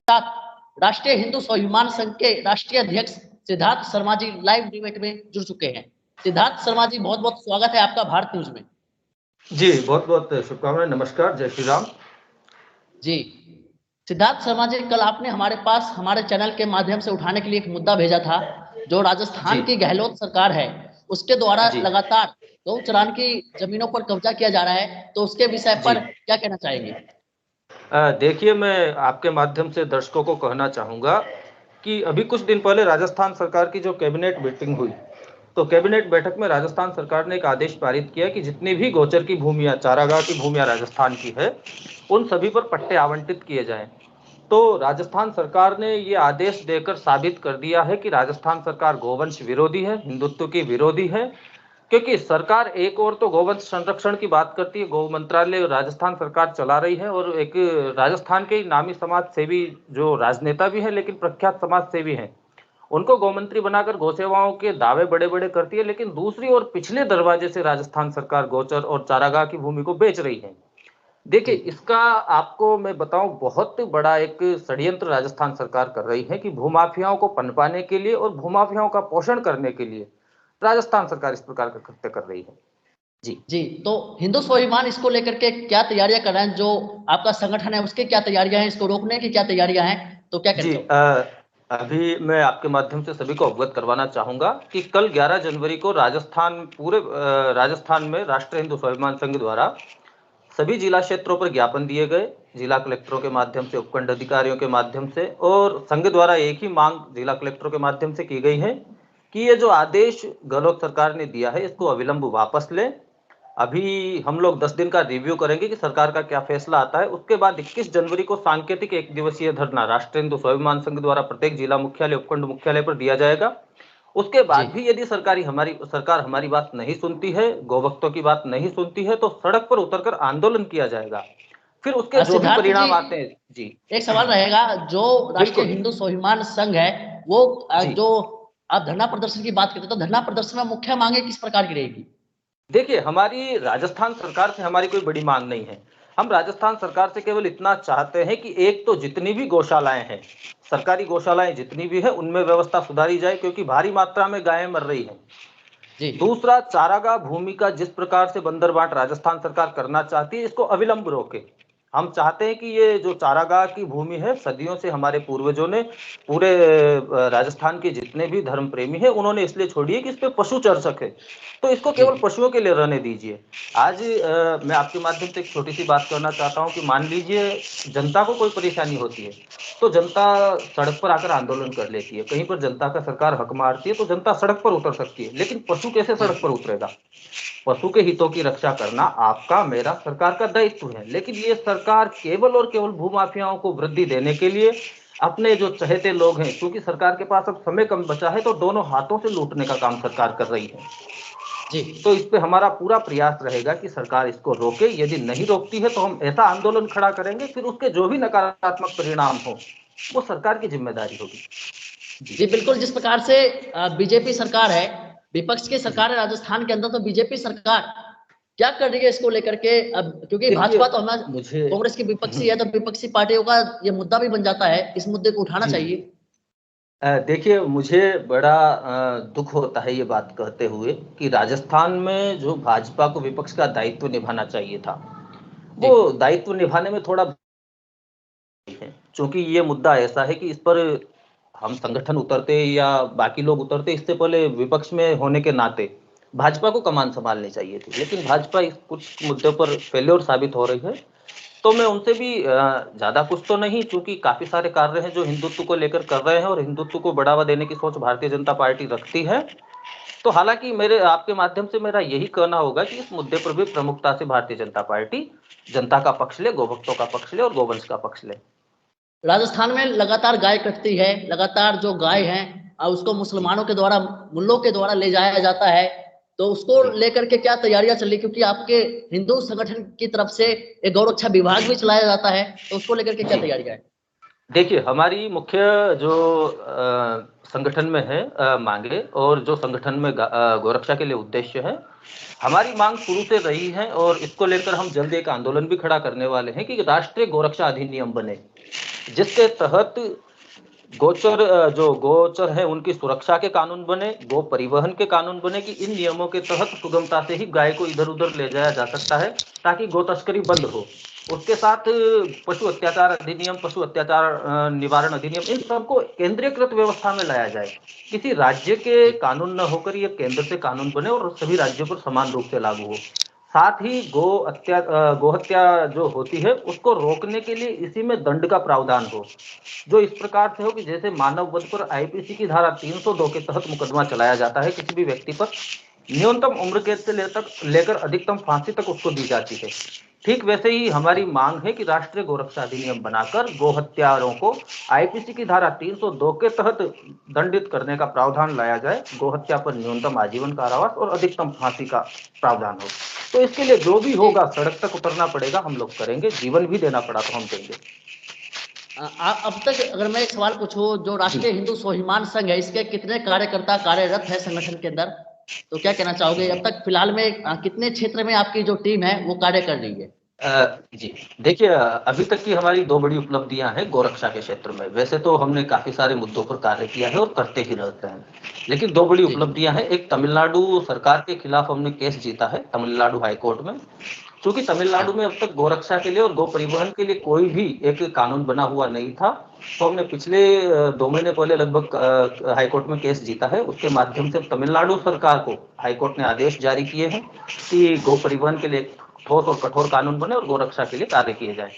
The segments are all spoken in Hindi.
साथ राष्ट्रीय हिंदू स्वाभिमान संघ के राष्ट्रीय अध्यक्ष सिद्धार्थ शर्मा जी लाइव डिबेट में जुड़ चुके हैं। सिद्धार्थ शर्मा जी, बहुत बहुत स्वागत है आपका भारत न्यूज में। जी, बहुत बहुत शुभकामनाएं। नमस्कार, जय श्री राम जी। सिद्धार्थ शर्मा जी, कल आपने हमारे पास हमारे चैनल के माध्यम से उठाने के लिए एक मुद्दा भेजा था, जो राजस्थान की गहलोत सरकार है उसके द्वारा जी। लगातार गौ चरान की जमीनों पर कब्जा किया जा रहा है, तो उसके विषय पर क्या कहना चाहेंगे? देखिए, मैं आपके माध्यम से दर्शकों को कहना चाहूँगा कि अभी कुछ दिन पहले राजस्थान सरकार की जो कैबिनेट मीटिंग हुई, तो कैबिनेट बैठक में राजस्थान सरकार ने एक आदेश पारित किया कि जितनी भी गोचर की भूमियाँ, चारागाह की भूमियाँ राजस्थान की है, उन सभी पर पट्टे आवंटित किए जाएँ। तो राजस्थान सरकार ने ये आदेश देकर साबित कर दिया है कि राजस्थान सरकार गोवंश विरोधी है, हिंदुत्व की विरोधी है, क्योंकि सरकार एक और तो गौवंश संरक्षण की बात करती है, गौ मंत्रालय राजस्थान सरकार चला रही है, और एक राजस्थान के नामी समाज सेवी जो राजनेता भी है लेकिन प्रख्यात समाज सेवी हैं, उनको गौमंत्री बनाकर गौ सेवाओं के दावे बड़े बड़े करती है, लेकिन दूसरी ओर पिछले दरवाजे से राजस्थान सरकार गोचर और चारागाह की भूमि को बेच रही है। देखिए, इसका आपको मैं बताऊं, बहुत बड़ा एक षड्यंत्र राजस्थान सरकार कर रही है कि भूमाफियाओं को पनपाने के लिए और भूमाफियाओं का पोषण करने के लिए राजस्थान सरकार इस प्रकार का कृत्य कर रही है। जी जी, तो हिंदू स्वाभिमान इसको लेकर के क्या तैयारियां कर रहे हैं? जो आपका संगठन है उसके क्या तैयारियां हैं, इसको रोकने की क्या तैयारियां हैं, तो क्या कहना जी चाहोगे? अभी मैं आपके माध्यम से सभी को अवगत करवाना चाहूंगा कि कल 11 जनवरी को राजस्थान में राष्ट्रीय हिंदू स्वाभिमान संघ द्वारा सभी जिला क्षेत्रों पर ज्ञापन दिए गए, जिला कलेक्टरों के माध्यम से, उपखंड अधिकारियों के माध्यम से, और संघ द्वारा एक ही मांग जिला कलेक्टरों के माध्यम से की गई है कि ये जो आदेश गहलोत सरकार ने दिया है इसको अविलंब वापस लें। अभी हम लोग 10 दिन का रिव्यू करेंगे कि सरकार का क्या फैसला आता है। उसके बाद 21 जनवरी को सांकेतिक एक दिवसीय धरना राष्ट्रीय हिंदू स्वाभिमान संघ द्वारा प्रत्येक जिला मुख्यालय, उपखंड मुख्यालय पर दिया जाएगा। उसके बाद भी यदि सरकार हमारी बात नहीं सुनती है, गोभक्तों की बात नहीं सुनती है, तो सड़क पर उतरकर आंदोलन किया जाएगा। फिर उसके जो भी सिद्धार्थ जी, परिणाम आते हैं। जी, एक सवाल रहेगा, जो राष्ट्रीय बिल्कुल। हिंदू स्वाभिमान संघ है वो जी, जो आप धरना प्रदर्शन की बात करते हैं, तो धरना प्रदर्शन में मुख्य मांगे किस प्रकार की रहेगी? देखिए, हमारी राजस्थान सरकार से हमारी कोई बड़ी मांग नहीं है। हम राजस्थान सरकार से केवल इतना चाहते हैं कि एक तो जितनी भी गौशालाएं हैं, सरकारी गौशालाएं जितनी भी है, उनमें व्यवस्था सुधारी जाए, क्योंकि भारी मात्रा में गायें मर रही हैं। जी दूसरा, चारागाह भूमि का जिस प्रकार से बंदरबाट राजस्थान सरकार करना चाहती है, इसको अविलंब रोके। हम चाहते हैं कि ये जो चारागाह की भूमि है, सदियों से हमारे पूर्वजों ने, पूरे राजस्थान के जितने भी धर्म प्रेमी हैं, उन्होंने इसलिए छोड़ी है कि इस पे पशु चर सके, तो इसको जी केवल पशुओं के लिए रहने दीजिए। आज मैं आपके माध्यम से एक छोटी सी बात करना चाहता हूं कि मान लीजिए जनता को कोई परेशानी होती है, तो जनता सड़क पर आकर आंदोलन कर लेती है। कहीं पर जनता का सरकार हक मारती है तो जनता सड़क पर उतर सकती है, लेकिन पशु कैसे जी सड़क पर उतरेगा? पशु के हितों की रक्षा करना आपका, मेरा, सरकार का दायित्व है। लेकिन ये सरकार केवल और केवल भूमाफियाओं को वृद्धि देने के लिए, अपने जो चहेते लोग हैं, क्योंकि सरकार के पास अब समय कम बचा है, तो दोनों हाथों से लूटने का काम सरकार कर रही है। जी तो इस पे हमारा पूरा प्रयास रहेगा कि सरकार इसको रोके। यदि नहीं रोकती है तो हम ऐसा आंदोलन खड़ा करेंगे, फिर उसके जो भी नकारात्मक परिणाम हो वो सरकार की जिम्मेदारी होगी। जी, बिल्कुल। जिस प्रकार से बीजेपी सरकार है, विपक्ष की जी, सरकार है राजस्थान के अंदर, तो बीजेपी सरकार क्या कर रही है इसको लेकर के? अब क्योंकि देखिए, भाजपा तो हमें मुझे कांग्रेस की विपक्षी है, तो विपक्षी पार्टियों का ये मुद्दा भी बन जाता है, इस मुद्दे को उठाना जी, चाहिए। देखिए, मुझे बड़ा दुख होता है ये बात कहते हुए कि राजस्थान में जो भाजपा को विपक्ष का दायित्व निभाना चाहिए था, जी वो दायित्व निभाने में थोड़ा है। क्योंकि ये मुद्दा ऐसा है कि इस पर हम संगठन उतरते या बाकी लोग उतरते, इससे पहले विपक्ष में होने के नाते भाजपा को कमान संभालनी चाहिए थी, लेकिन भाजपा इस कुछ मुद्दों पर फेल्योर साबित हो रही है। तो मैं उनसे भी ज्यादा कुछ तो नहीं, क्योंकि काफी सारे कार्य हैं जो हिंदुत्व को लेकर कर रहे हैं, और हिंदुत्व को बढ़ावा देने की सोच भारतीय जनता पार्टी रखती है। तो हालांकि मेरे आपके माध्यम से मेरा यही कहना होगा कि इस मुद्दे पर भी प्रमुखता से भारतीय जनता पार्टी जनता का पक्ष ले, गोभक्तों का पक्ष ले और गोवंश का पक्ष ले। राजस्थान में लगातार गाय कटती है, लगातार जो गाय जी, है उसको जी, मुसलमानों के द्वारा, मुल्लों के द्वारा ले जाया जाता है, तो उसको जी, लेकर के क्या तैयारियां चल रही? क्योंकि आपके हिंदू संगठन की तरफ से एक गौरक्षा विभाग भी चलाया जाता है, तो उसको लेकर के क्या जी। तैयारियां है? देखिए, हमारी मुख्य जो संगठन में है मांगे, और जो संगठन में गोरक्षा के लिए उद्देश्य है, हमारी मांग शुरू से रही है, और इसको लेकर हम जल्द एक आंदोलन भी खड़ा करने वाले हैं कि राष्ट्रीय गोरक्षा अधिनियम बने। जिसके तहत जो गोचर है उनकी सुरक्षा के कानून बने, गो परिवहन के कानून बने कि इन नियमों के तहत सुगमता से ही गाय को इधर उधर ले जाया जा सकता है ताकि गो तस्करी बंद हो। उसके साथ पशु अत्याचार अधिनियम, पशु अत्याचार निवारण अधिनियम, इन सबको केंद्रीयकृत व्यवस्था में लाया जाए। किसी राज्य के कानून न होकर ये केंद्र से कानून बने और सभी राज्यों पर समान रूप से लागू हो। साथ ही गोहत्या जो होती है उसको रोकने के लिए इसी में दंड का प्रावधान हो, जो इस प्रकार से हो कि जैसे मानव वध पर आईपीसी की धारा 302 के तहत मुकदमा चलाया जाता है किसी भी व्यक्ति पर, न्यूनतम उम्र कैद से लेकर अधिकतम फांसी तक उसको दी जाती है। ठीक वैसे ही हमारी मांग है कि राष्ट्रीय गोरक्षा अधिनियम बनाकर गोहत्यारों को आईपीसी की धारा 302 के तहत दंडित करने का प्रावधान लाया जाए। गोहत्या पर न्यूनतम आजीवन कारावास और अधिकतम फांसी का प्रावधान हो। तो इसके लिए जो भी होगा सड़क तक उतरना पड़ेगा, हम लोग करेंगे। जीवन भी देना पड़ा तो हम देंगे। अब तक अगर मैं एक सवाल पूछूं, जो राष्ट्रीय हिंदू स्वाभिमान संघ है, इसके कितने कार्यकर्ता कार्यरत है संगठन के अंदर, तो क्या कहना चाहोगे? अब तक फिलहाल में कितने क्षेत्र में आपकी जो टीम है वो कार्य कर रही है? जी देखिए, अभी तक की हमारी दो बड़ी उपलब्धियां हैं गोरक्षा के क्षेत्र में। वैसे तो हमने काफी सारे मुद्दों पर कार्य किया है और करते ही रहते हैं, लेकिन दो बड़ी उपलब्धियां हैं। एक, तमिलनाडु सरकार के खिलाफ हमने केस जीता है तमिलनाडु हाईकोर्ट में। क्योंकि तमिलनाडु में अब तक गोरक्षा के लिए और गो परिवहन के लिए कोई भी एक कानून बना हुआ नहीं था, तो हमने पिछले 2 महीने पहले लगभग हाईकोर्ट में केस जीता है। उसके माध्यम से तमिलनाडु सरकार को हाईकोर्ट ने आदेश जारी किए हैं कि गो परिवहन के लिए ठोस और कठोर कानून बने और गोरक्षा के लिए कार्य किए जाए।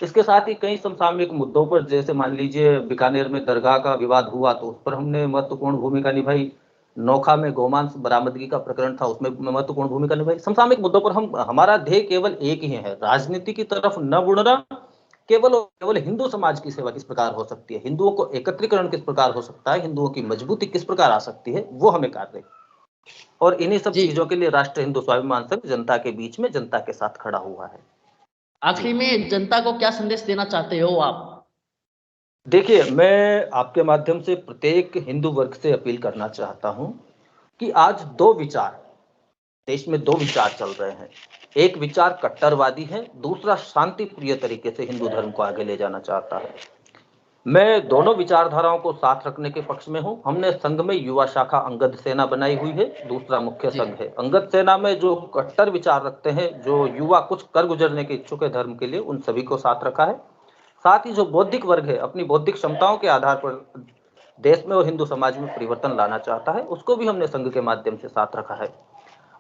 इसके साथ ही कई समसामयिक मुद्दों पर, जैसे मान लीजिए बीकानेर में दरगाह का विवाद हुआ तो उस पर हमने महत्वपूर्ण भूमिका निभाई। नोखा में गोमांस बरामदगी का प्रकरण था, उसमें महत्वपूर्ण भूमिका निभाई। समसामयिक मुद्दों पर हमारा ध्येय केवल एक ही है, राजनीति की तरफ न बुड़ना। केवल और केवल हिंदू समाज की सेवा किस प्रकार हो सकती है, हिंदुओं को एकत्रीकरण किस प्रकार हो सकता है, हिंदुओं की मजबूती किस प्रकार आ सकती है, वो हमें कार्य। और इन्हीं सब चीजों के लिए राष्ट्रीय हिंदू स्वाभिमान संघ जनता के बीच में, जनता के साथ खड़ा हुआ है। आखिरी में जनता को क्या संदेश देना चाहते हो आप? देखिए, मैं आपके माध्यम से प्रत्येक हिंदू वर्ग से अपील करना चाहता हूं कि आज देश में दो विचार चल रहे हैं। एक विचार कट्टरवादी है, दूसरा शांतिप्रिय तरीके से हिंदू धर्म को आगे ले जाना चाहता है। मैं दोनों विचारधाराओं को साथ रखने के पक्ष में हूं। हमने संघ में युवा शाखा अंगद सेना बनाई हुई है, दूसरा मुख्य संघ है। अंगद सेना में जो कट्टर विचार रखते हैं, जो युवा कुछ कर गुजरने के इच्छुक है धर्म के लिए, उन सभी को साथ रखा है। साथ ही जो बौद्धिक वर्ग है, अपनी बौद्धिक क्षमताओं के आधार पर देश में और हिंदू समाज में परिवर्तन लाना चाहता है, उसको भी हमने संघ के माध्यम से साथ रखा है।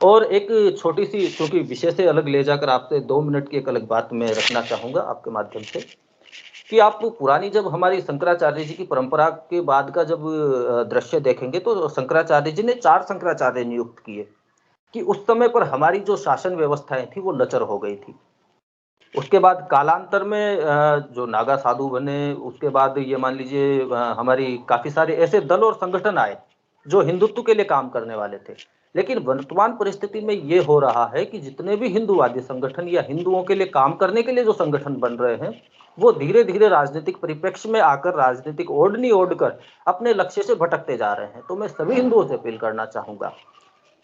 और एक छोटी सी, क्योंकि विषय से अलग ले जाकर आपसे 2 मिनट की एक अलग बात मैं रखना चाहूंगा आपके माध्यम से, कि आप पुरानी जब हमारी शंकराचार्य जी की परंपरा के बाद का जब दृश्य देखेंगे तो शंकराचार्य जी ने 4 शंकराचार्य नियुक्त किए, कि उस समय पर हमारी जो शासन व्यवस्थाएं थी वो लचर हो गई थी। उसके बाद कालांतर में जो नागा साधु बने, उसके बाद ये मान लीजिए हमारी काफी सारे ऐसे दल और संगठन आए जो हिंदुत्व के लिए काम करने वाले थे। लेकिन वर्तमान परिस्थिति में ये हो रहा है कि जितने भी हिंदूवादी संगठन या हिंदुओं के लिए काम करने के लिए जो संगठन बन रहे हैं, वो धीरे धीरे राजनीतिक परिप्रेक्ष्य में आकर राजनीतिक ओढ़नी ओढ़कर अपने लक्ष्य से भटकते जा रहे हैं। तो मैं सभी हिंदुओं से अपील करना चाहूंगा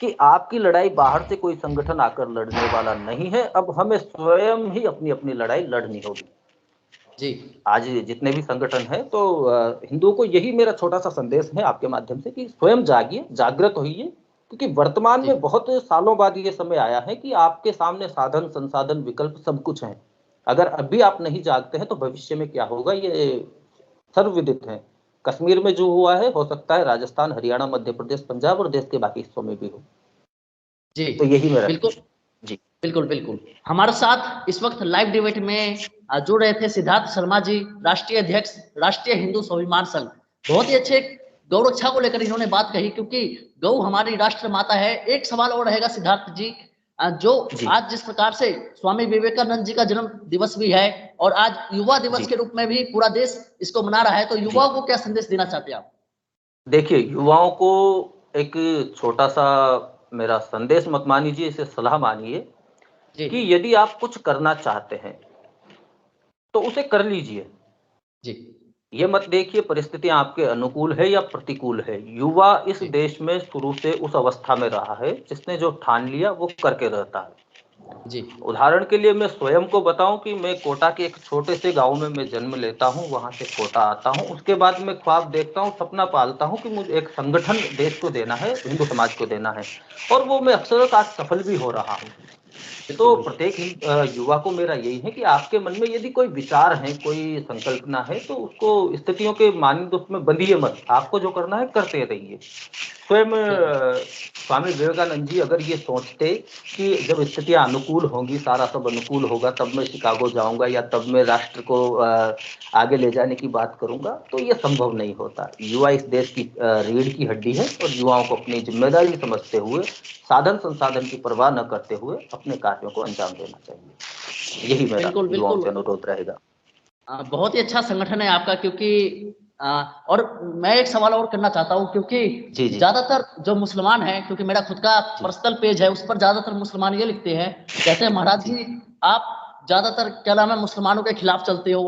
कि आपकी लड़ाई बाहर से कोई संगठन आकर लड़ने वाला नहीं है। अब हमें स्वयं ही अपनी अपनी लड़ाई लड़नी होगी। जी, आज जितने भी संगठन हैं, तो हिंदुओं को यही मेरा छोटा सा संदेश है आपके माध्यम से कि स्वयं जागिए, जागृत होइए, क्योंकि वर्तमान में बहुत सालों बाद ये समय आया है कि आपके सामने साधन, संसाधन, विकल्प सब कुछ हैं। अगर अभी आप नहीं जागते हैं तो भविष्य में क्या होगा ये सर्वविदित है। कश्मीर में जो हुआ है, हो सकता है राजस्थान, हरियाणा, मध्य प्रदेश, पंजाब और देश के बाकी हिस्सों में भी हो। जी, तो यही मेरा बिल्कुल जी। बिल्कुल बिल्कुल। हमारे साथ इस वक्त लाइव डिबेट में जुड़ रहे थे सिद्धार्थ शर्मा जी, राष्ट्रीय अध्यक्ष राष्ट्रीय हिंदू स्वाभिमान संघ। बहुत ही अच्छे गौ रक्षा को लेकर इन्होंने बात कही, क्योंकि गौ हमारी राष्ट्र माता है। एक सवाल और रहेगा सिद्धार्थ जी, जो आज जिस प्रकार से स्वामी विवेकानंद जी का जन्म दिवस भी है और आज युवा दिवस के रूप में भी पूरा देश इसको मना रहा है, तो युवाओं को क्या संदेश देना चाहते हैं आप? देखिए, युवाओं को एक छोटा सा मेरा संदेश मत मानिए, इसे सलाह मानिए कि यदि आप कुछ करना चाहते हैं तो उसे कर लीजिए। जी, ये मत देखिए परिस्थितियां आपके अनुकूल है या प्रतिकूल है। युवा इस देश में शुरू से उस अवस्था में रहा है जिसने जो ठान लिया वो करके रहता है। जी, उदाहरण के लिए मैं स्वयं को बताऊं कि मैं कोटा के एक छोटे से गांव में मैं जन्म लेता हूं, वहां से कोटा आता हूं। उसके बाद मैं ख्वाब देखता हूं, सपना पालता हूं कि मुझे एक संगठन देश को देना है, हिंदू समाज को देना है, और वो मैं अक्सर आज सफल भी हो रहा हूं। तो बिल्कुल, बिल्कुल। प्रत्येक युवा को मेरा यही है कि आपके मन में यदि कोई विचार है, कोई संकल्पना है, तो उसको स्थितियों के मानदंड उसमें बंधिए मत। आपको जो करना है करते रहिए। स्वयं बिल्कुल, स्वामी विवेकानंद जी अगर ये सोचते कि जब स्थितियां अनुकूल होंगी, सारा सब अनुकूल होगा, तब मैं शिकागो जाऊंगा या तब मैं राष्ट्र को आगे ले जाने की बात करूंगा, तो ये संभव नहीं होता। युवा इस देश की रीढ़ की हड्डी है, और युवाओं को अपनी जिम्मेदारी समझते हुए, साधन संसाधन की परवाह न करते हुए अपने कार्यों को अंजाम देना चाहिए। यही मेरा बिल्कुल, युवाओं बिल्कुल। से अनुरोध रहेगा। बहुत ही अच्छा संगठन है आपका क्योंकि अ, और मैं एक सवाल और करना चाहता हूँ क्योंकि जी जी ज़्यादातर जो मुसलमान हैं क्योंकि मेरा खुद का जी पर्सनल पेज है, उस पर ज़्यादातर मुसलमान ये लिखते हैं, कहते हैं महाराज जी जी आप ज़्यादातर क्या नाम है मुसलमानों के खिलाफ चलते हो,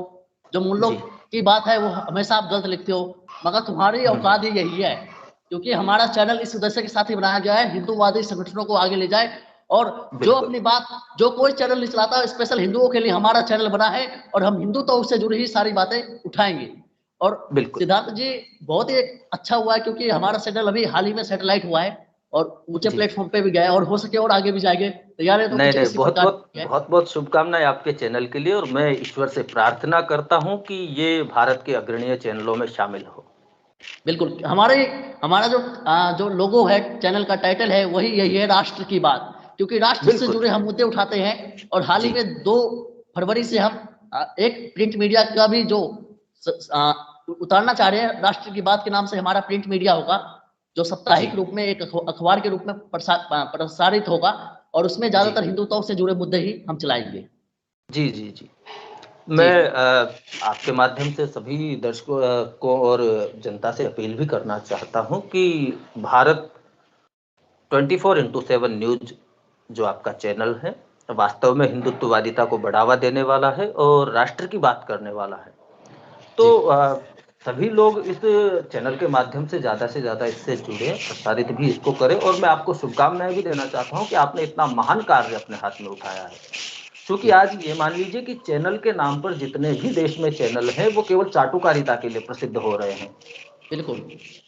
जो मुल्लों जी। की बात है वो हमेशा आप गलत लिखते हो, मगर तुम्हारी औकात ही यही है। क्योंकि हमारा चैनल इस उद्देश्य के साथ ही बनाया गया है, हिंदूवादी संगठनों को आगे ले जाए और जो बिल्कुल अपनी बात जो कोई चैनल नहीं चलाता है स्पेशल हिंदुओं के लिए हमारा चैनल बना है और हम हिंदुत्व से जुड़ी ही सारी बातें उठाएंगे। और बिल्कुल। सिद्धार्थ जी बहुत ही अच्छा हुआ है क्योंकि हमारा चैनल अभी हाल ही में सैटेलाइट हुआ है और ऊंचे जी। प्लेटफॉर्म पे भी गया है और हो सके और आगे भी जाएंगे, तैयार है तो नहीं कुछ नहीं, इसी बहुत प्रकार बहुत की है। बहुत बहुत शुभकामनाएं आपके चैनल के लिए, और मैं ईश्वर से प्रार्थना करता हूं कि ये भारत के अग्रणीय चैनलों में शामिल हो। बिल्कुल हमारे हमारा जो लोगो है चैनल का टाइटल है वही यही है राष्ट्र की बात, क्योंकि राष्ट्र से बिल्कुल। जुड़े हम मुद्दे उठाते हैं और हाल ही जी में 2 फरवरी से हम एक प्रिंट मीडिया का भी जो उतारना चाह रहे हैं, राष्ट्र की बात के नाम से हमारा प्रिंट मीडिया होगा जो जी साप्ताहिक रूप में एक अखबार के रूप में प्रसारित होगा और उसमें जी ज्यादातर हिंदुत्व से जुड़े मुद्दे ही हम चलाएंगे। जी जी जी। जी, मैं आपके माध्यम से सभी दर्शकों को और जनता से अपील भी करना चाहता हूं कि भारत 24x7 न्यूज जो आपका चैनल है, वास्तव में हिंदुत्ववादिता को बढ़ावा देने वाला है और राष्ट्र की बात करने वाला है। जी, तो सभी लोग इस चैनल के माध्यम से ज़्यादा इससे जुड़े, प्रसारित भी इसको करें, और मैं आपको शुभकामनाएं भी देना चाहता हूं कि आपने इतना महान कार्य अपने हाथ में उठाया है। क्योंकि जी, आज ये मान लीजिए कि चैनल के नाम पर जितने भी देश में चैनल हैं, वो केवल चाटुकारिता के लिए प्रसिद्ध हो रहे हैं। बिल्कुल।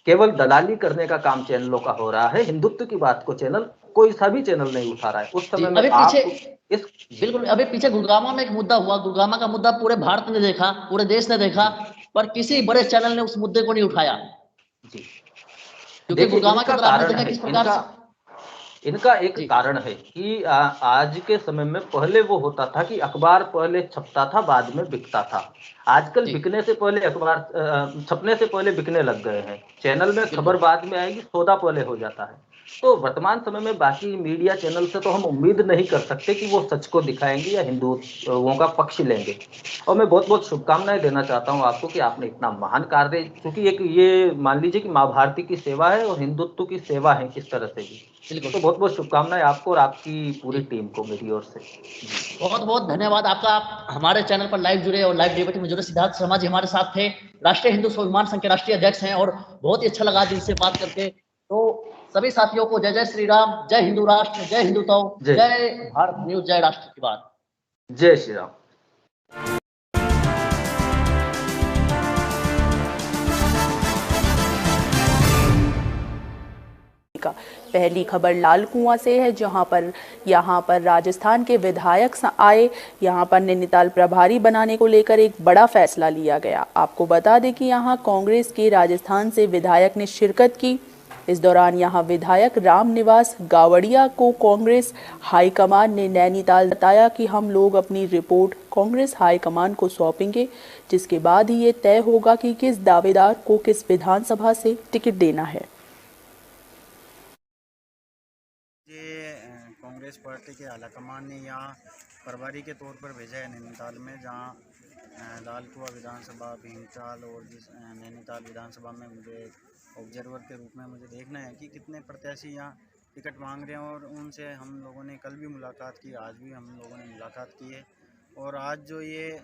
केवल दलाली करने का काम चैनलों का हो रहा है। हिंदुत्व की बात को चैनल, कोई सा भी चैनल नहीं उठा रहा है। उस जी, समय में अभी पीछे आप इस जी बिल्कुल, अभी पीछे गुड़गांव में एक मुद्दा हुआ, गुड़गांव का मुद्दा पूरे भारत ने देखा, पूरे देश ने देखा, जी पर किसी बड़े चैनल ने उस मुद्दे को नहीं उठाया। जी। क्योंकि देखिए गुड़गांव के इनका अंदर आपने कारण देखा है, किस प्रकार इनका से। इनका एक जी, कारण है कि आज के समय में पहले वो होता था कि अखबार पहले छपता था, बाद में बिकता था। आजकल जी, बिकने से पहले अखबार छपने से पहले बिकने लग गए हैं। चैनल में खबर बिल्कुल, बाद में आएगी, सौदा पहले हो जाता है। तो वर्तमान समय में बाकी मीडिया चैनल से तो हम उम्मीद नहीं कर सकते कि वो सच को दिखाएंगे या हिंदुओं का पक्ष लेंगे। और मैं बहुत बहुत शुभकामनाएं देना चाहता हूं आपको कि आपने इतना महान कार्य, क्योंकि एक ये मान लीजिए कि माँ भारती की सेवा है और हिंदुत्व की सेवा है किस तरह से भी। बिल्कुल। तो बहुत बहुत शुभकामनाएं आपको और आपकी पूरी जी, टीम को मेरी ओर से। जी बहुत-बहुत धन्यवाद आपका, आप हमारे चैनल पर लाइव जुड़े और लाइव डिबेट में जुड़े। सिद्धार्थ शर्मा जी हमारे साथ थे, राष्ट्रीय हिंदू स्वाभिमान संघ के राष्ट्रीय अध्यक्ष हैं और बहुत ही अच्छा लगा आज इनसे बात करके। तो सभी साथियों को जय जय श्री राम, जय हिंदू राष्ट्र, जय हिंदुत्व, जय जय भारत न्यूज़, जय राष्ट्र की बात। जय श्री राम। का पहली खबर लाल कुआं से है, जहां पर यहां पर राजस्थान के विधायक आए। यहां पर नैनीताल प्रभारी बनाने को लेकर एक बड़ा फैसला लिया गया। आपको बता दें कि यहां कांग्रेस के राजस्थान से विधायक ने शिरकत की। इस दौरान यहां विधायक रामनिवास गावड़िया को कांग्रेस हाईकमान ने नैनीताल बताया कि हम लोग अपनी रिपोर्ट कांग्रेस हाईकमान को सौंपेंगे, जिसके बाद ही ये तय होगा कि किस दावेदार को किस विधानसभा से टिकट देना है। ये कांग्रेस पार्टी के आलाकमान ने यहाँ प्रभारी के तौर पर भेजा है नैनीताल में, जहाँ लाल कुआं विधानसभा, भीमताल और जिस नैनीताल विधानसभा में मुझे ऑब्जर्वर के रूप में मुझे देखना है कि कितने प्रत्याशी यहाँ टिकट मांग रहे हैं। और उनसे हम लोगों ने कल भी मुलाकात की, आज भी हम लोगों ने मुलाकात की है। और आज जो ये